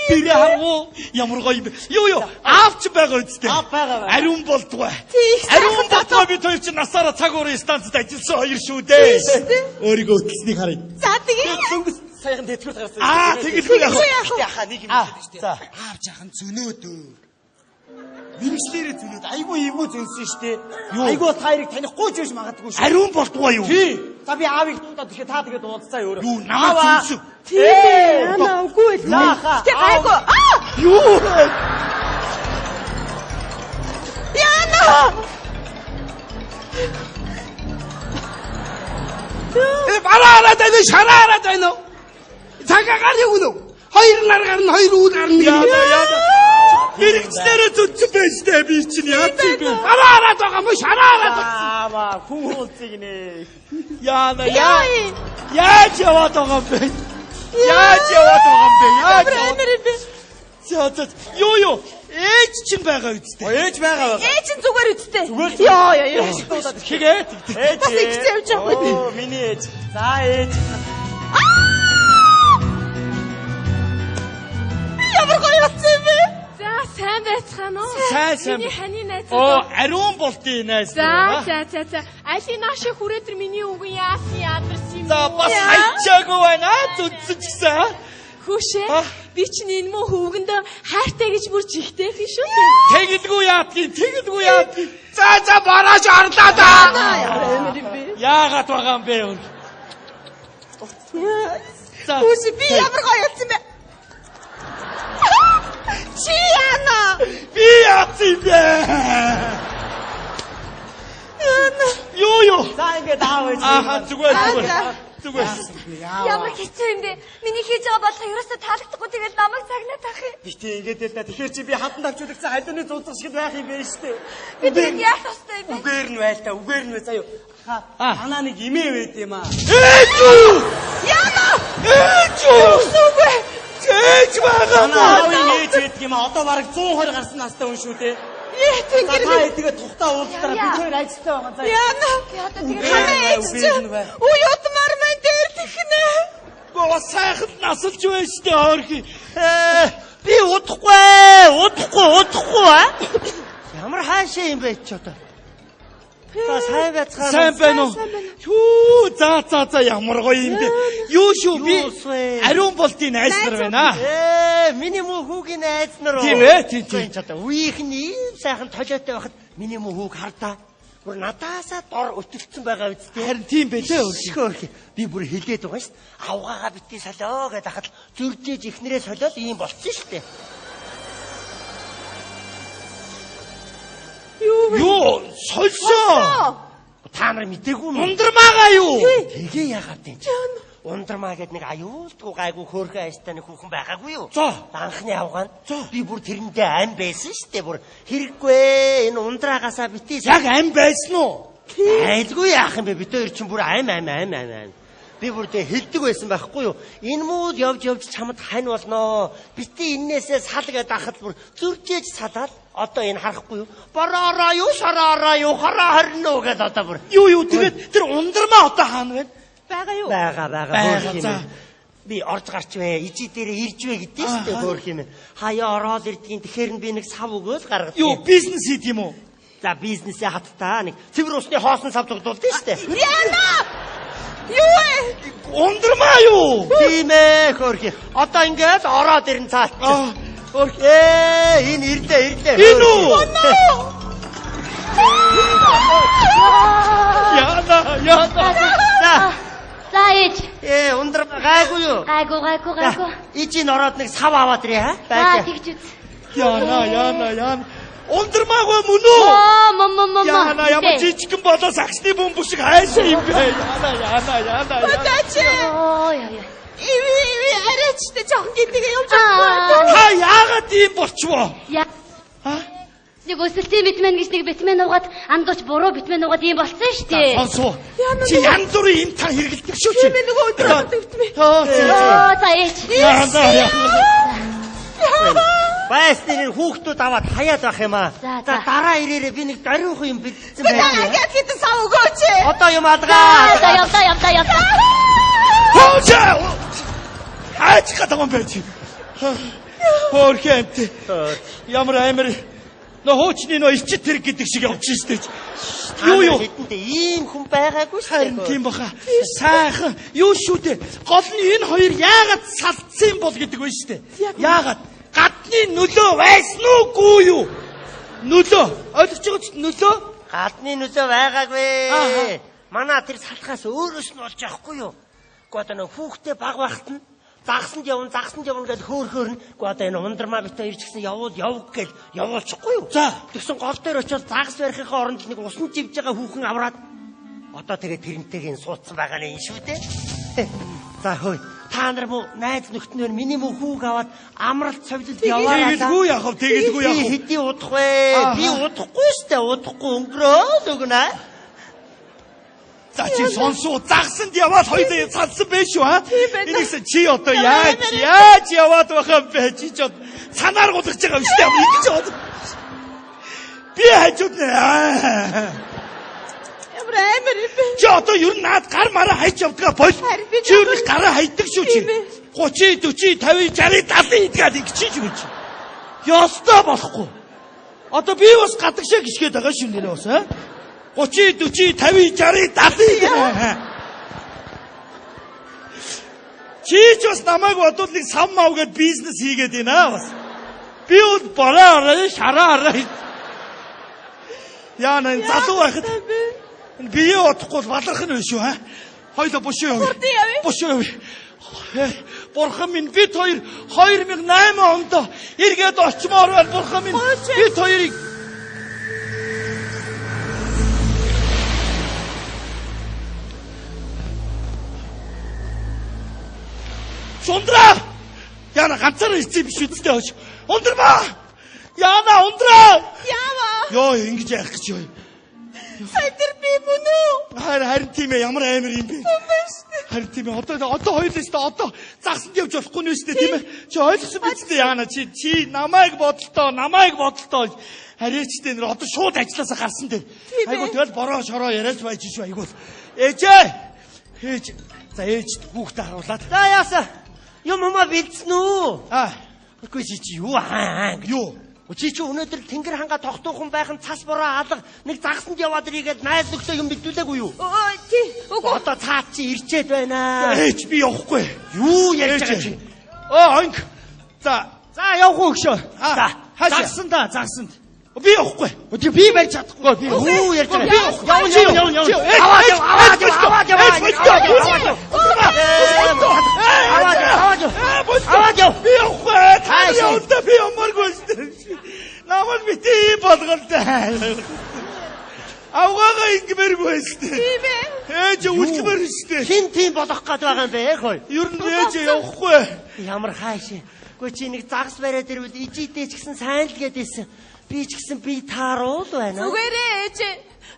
Тэрээ харуу ямар гоё юм бэ? Юу аавч байгаа үстэй. Аав байгаа. Ариун болдгоо. Ариун болдгоо бид хоёр чинь насаараа цаг уурын станцад ажилласан хоёр шүү дээ. Өөрийгөө хөтлснийг харъя. За тэгээ. Зөнгөс саяхан дэтгэр гаргасан. Тэгэлгүй яах вэ? Яхаа нэг юм хэлдэг шүү дээ. За. Аав жаахан зөнөөдөө. Мэргэжлэрээ зөнөөд айгүй эвгүй зөнсөн шүү дээ. Айгүй таарыг танихгүй ч биш магадгүй шүү. Ариун болдгоо юу? Тий. За би аавыг дуудаад тэгэхээр та тэгээд уулзцаа өөрөө. Юу намаа зөнсөн. Тийм. Яна үгүй л. Тэ гайгүй. Юу? Яна. Бараараад байна, шараараад байна. Цагаагаар юу гэнэ? Хоёр нар гарна, хоёр үл гарна. Яна. Мэргэжлэрээ зүтсэн байж тээ би чинь яа чи бэ? Бараараад байгаа мó, шараараад. Аава хүн уулзыг нэ. Яна яаж яваад байгаа юм бэ? Яаж яваад байгаа юм бэ? За юу ээж чинь байгаа үстэй. Ээж байгаа. Ээж чинь зүгээр үсттэй. Зүгээр. Яа. Хийгээ. Ээж. Бас их зэвж байгаа. Оо миний ээж. За ээж. Ямар гоё болсон юм бэ? За сайн байцгаана уу? Сайн. Миний ханы найз. Ариун болтын найз. За. Али наашаа хүрээдэр миний үгэн яасан ядарсан юм. За бас хайчаагүй байна. Зүтсэн ч гэсэн. Хүүшээ. Би чинь энэ муу хөвгөндөө хайртай гэж бүр жигтэй хин шүү. Тэгэлгүй яадгийг. За барааж орлоо да. Яагаад байгаа юм бэ? Хүүшээ би ямар гоё болсон бэ? Чи яна. Би яасан бэ? Юу. За ингээд аав ээж. Зүгээр. Ямар хэцүү юм бэ? Миний хийж байгаа бодлого ерөөсөө таалагдахгүй тэгээд намайг цагнаа тах юм. Би тийм ингээд л да. Тэгэхээр чи би хатан авчулагдсан халууны зузах шиг байх юм байна шүү дээ. Би тэгээд яах ёстой юм бэ? Үгээр нь байл та, үгээр нь бай заяа. Анаа нэг имээ байт юм аа. Ээж юу? Яна. Ээж юу? Үгүй. Ээж байгаа. Аавын ээж байдаг юм аа. Одоо бараг 120 гарсан настай хүн шүү дээ. Тэнгэр. Та тэгээд тухтаа уулзтараа бид хоёр ажилтаа байгаа заяа. Яна. Үй удмаар мэн дээр тэхнэ. Гоо сайхан насалж байна шүү дээ орхи. Би удахгүй аа. Ямар хаашаа юм бэ ч одоо. За сайн байцгаана. Сайн байна уу? Юу за ямар гоё юм бэ? Юу шүү би ариун болтын найз нар байна. Миний муу хүүгийн найз нар. Тийм ээ, тийм. ч одоо үеийнх нь ийм сайхан толиотой байхад миний муу хүүг хардаа. Бүр надаасаа дор өтөлцсөн байгаа үстэй. Харин тийм байлээ өөрхи. Би бүр хэлээд байгаа шүү дээ. Авгаагаа битгий солио гэдээ хахад зүрдээж ихнэрээ солиод ийм болчихсон шүү дээ. Юу сольсоо. Та нар мэдээгүй юм. Ундрмаагаа юу? Тэгээ яагаад юм чи? Ундрмаа гэдэг нэг аюулгүй гайгүй хөөрхөн айстай нэг хүүхэн байгаагүй юу? Анхны авгаан. Би бүр тэрэндээ ам байсан шүү дээ. Бүр хэрэггүй энэ ундраагаасаа битээ. Яг ам байсан уу? Айлгүй яах юм бэ? Бид хоёр чинь бүр ам. Би бүр тэ хэлдэг байсан байхгүй юу? Энэ мууд явж чамд хань болноо. Битээ эннээсээ сал гэдээ ахад бүр зүржээж салаад одоо энэ харахгүй юу? Бороо юу, шараа юу, хараа хорно гэдээ одоо бүр. Юу тэгээд тэр ундрмаа одоо хаана вэ? Бага юу? Бага. Би орж гарч вэ, ижи дээрээ ирж вэ гэдэг шүү дээ хөөх юм. Хаяа ороод ирдгийн тэгэхээр би нэг сав өгөөс гаргав. Юу бизнес хийх юм уу? За бизнесээ хаттаа нэг цэвэр усны хоосон сав зогдуулдаг шүү дээ. Яна. Юу вэ? Ундрмаа юу? Тийм ээ хөөх. Одоо ингээд ороод ирэн цаат. Хөөх энэ ирлээ. Энэ үү? Яна. За ээж. Ундрмаа гайгүй юу? Гайгүй. Ижийн ороод нэг сав аваад ирээ хаа? За тэгж үз. Яна. Ундрмаагүй мөн үү? Мам. Яна ямар жижигхэн болоо сагсны бөмбөг шиг хайшаа юм бэ? Яна. Бадач. Яа. Иви арайчтай жоохон гэдгээ явж байгаа. Та яагаад ийм болчихвоо? Нэг өсөлтийн битмэн гэж нэг битмэн угаад андууч буруу битмэн угаад ийм болсон шүү дээ. Сонсоо. Чи янз бүрийн юм та хэрэгэлдэг шүү чи. Би нөгөө өдөр битмэн. За ээж. Байсныг хүүхдүүд аваад хаяад байх юм аа. За дараа ирээрээ би нэг дариухан юм бэлдсэн байна. Яагаад хэдэн сав өгөөч. Одоо юм алгаа. За явда. Хоочаа. Аач гадаг юм байж. Хөөрхөн амт. Ямар амир хуучны элчит тэрэг гэдэг шиг явж штэ. Юу хэдэндээ ийм хүн байгаагүй харин тийм баха. Сайхан юу шүү дээ. Гол нь энэ хоёр яагаад салцсан бол гэдэг байна штэ. Яагаад гадны нөлөө байсан уугүй юу? Нөлөө ойлгож байгаа ч нөлөө гадны нөлөө байгаагүй. Манай тэр салхаас өөрөөс нь болж яахгүй юу? Гэхдээ нэг хүүхдээ баг багт нь загсанд явна гэж хөөрхөөрн. Гэхдээ энэ ундрмаа битээ ирж гисэн явуул гэж явуулчихгүй юу? За тэгсэн гол дээр очиод загс барихын оронд нэг усан живж байгаа хүүхэн авраад одоо тэгээ тэрнтэйг суудсан байгаа нь шүү дээ. За хөөе. Та нар муу найз нөхднөр миний муу хүүг аваад амралт цовлолд яваараа. Тэгэлгүй яах вэ? Хэдий удах вэ? Би удахгүй штэ, удахгүй өнгөрөө өгнө. За чи сонсоо загсанд яваад хоёулаа цалсан байх шүү аа. Энийгс чи одоо яаж яваад байгаа юм бэ? Чи ч санаар гулгаж байгаа юм шүү дээ. Ингэж яваад. Би хажууд Ямар амир юм бэ? Чи одоо ер нь наад гар мараа хайж явдгаа бол. Чи ер нь гараа хайдаг шүү чи. 30, 40, 50, 60, 70 идгээд ингэчих юм чи. Ёстой болохгүй. Одоо би бас гадагшаа гიშгээд байгаа шүү нэрээ бас аа. 30, 40, 50, 60, 70. Чи ч бас намайг бодвол нэг сав мав гээд бизнес хийгээд байна бас. Би бол бороо шараа. Яа нэ залуу байхад би удахгүй баларх нь шүү аа. Хоёлоо бушуу явъя. Бушуу явъя. Бурхан минь бид хоёр 2008 онд эргээд очмоор байна. Бурхан минь бид хоёрыг Ундраа! Яна ганцаараа ирсэн биш үстэй хоош. Ундрмаа! Яна ундраа! Яава! Йоо ингэж яах гэж юу? Сайтэр би мөн үү? Харин тийм ээ ямар амир юм бэ? Харин тийм ээ одоо хоёулаа одоо загсанд явж болохгүй нэ үстэй тийм ээ. Чи ойлгосон биз дээ Яна чи намайг бодлоо. Харээчтэй нэр одоо шууд ажилласаа гарсан дээр. Айгу тэгэл бороо шороо яриад байж шүү айгу. Ээж. За ээжд хүүхдээ харуулад. За яасан? Юм бэлдсэн үү? Үгүй чи юу юу? Чи өнөөдөр тэнгэр ханга тогтуухан байхын цас бороо алга нэг загсанд яваад ирээд найз нөхдөд юм бэлдүүлээгүй юу? Тий. Үгүй. Одоо цаа чи ирчээд байна. Ээж би явахгүй. Юу ярьж байгаа чи? Анг. За явах уу гшөө. Загсанд. Би явахгүй. Би байж чадахгүй. Би юу ярьж байгаа? Би Аваад яв. Би явахгүй. Та би ямаргүй. Намайг бити бодголтой. Авгаага ингэмэргүй штэ. Тийм ээ. Ээж үлдмэр штэ. Хин тийм болох гээд байгаа юм бэ хөөе. Ер нь ээж явахгүй. Ямар хааш. Гэхдээ чи нэг загс бариад ирвэл ижидээ ч гэсэн сайн л гэдээсэн. Би ч гэсэн би тааруул байна. Зүгээрээ ээж.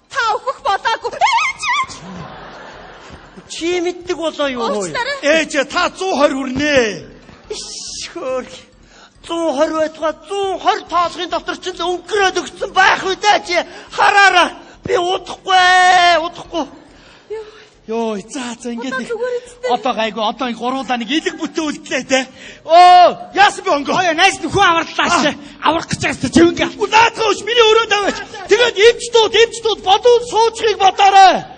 Та өгөх болоогүй. Ээж. Чи мэддэг болоо юу хөөе. Ээж та 120 хүрнэ. Хөөх. 120 байтугай 120 тоосхын дотор ч л өнгөрөөд өгсөн байх үү даа чи. Хараараа. Би удахгүй. Йоо, за ингэж одоо гайгүй одоо энэ гуруулаа нэг илэг бүтэн үлдлээ те. Яасан би онгоо. Найз нөхөө аварлаа чи. Аврах гэж байгаа чивэнгээ. Наадгаач миний өрөө даваач. Тэгээд эмчтүүд бодвол суучхыг бодоорой.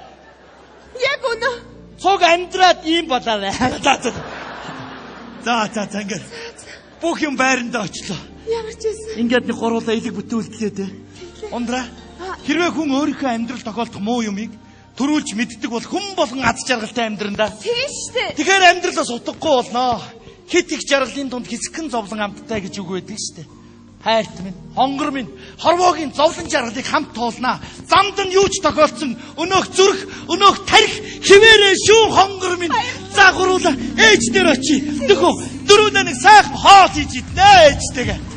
Яг үнэ. Цог амьдраад ийм болоо. За ингэж. Бүх юм байранда очлоо. Ямар ч байсан. Ингээд нэг гуруулаа илэг бүтэн үлдлээ те. Ундраа. Хэрвээ хүн өөрийнхөө амьдрал тохиолдох муу юмыг төрүүлж мэддэг бол хүн болгон аз жаргалтай амьдрандаа. Тийш үү? Тэгэхээр амьдралаас утгагүй болноо. Хит их жаргалын дунд хэсгэн зовлон амттай гэж үг байдаг шүү дээ. Хайрт минь, хонгор минь, хорвоогийн зовлон жаргалыг хамт туулнаа. Замд нь юу ч тохиолдсон өнөөх зүрх, өнөөх тарих хിവэрээ шүү хонгор минь. За гуруула ээж дээр очие. Нөхөө дөрөвдөө нэг сайхан хоол хийж иднэ ээжтэйгээ.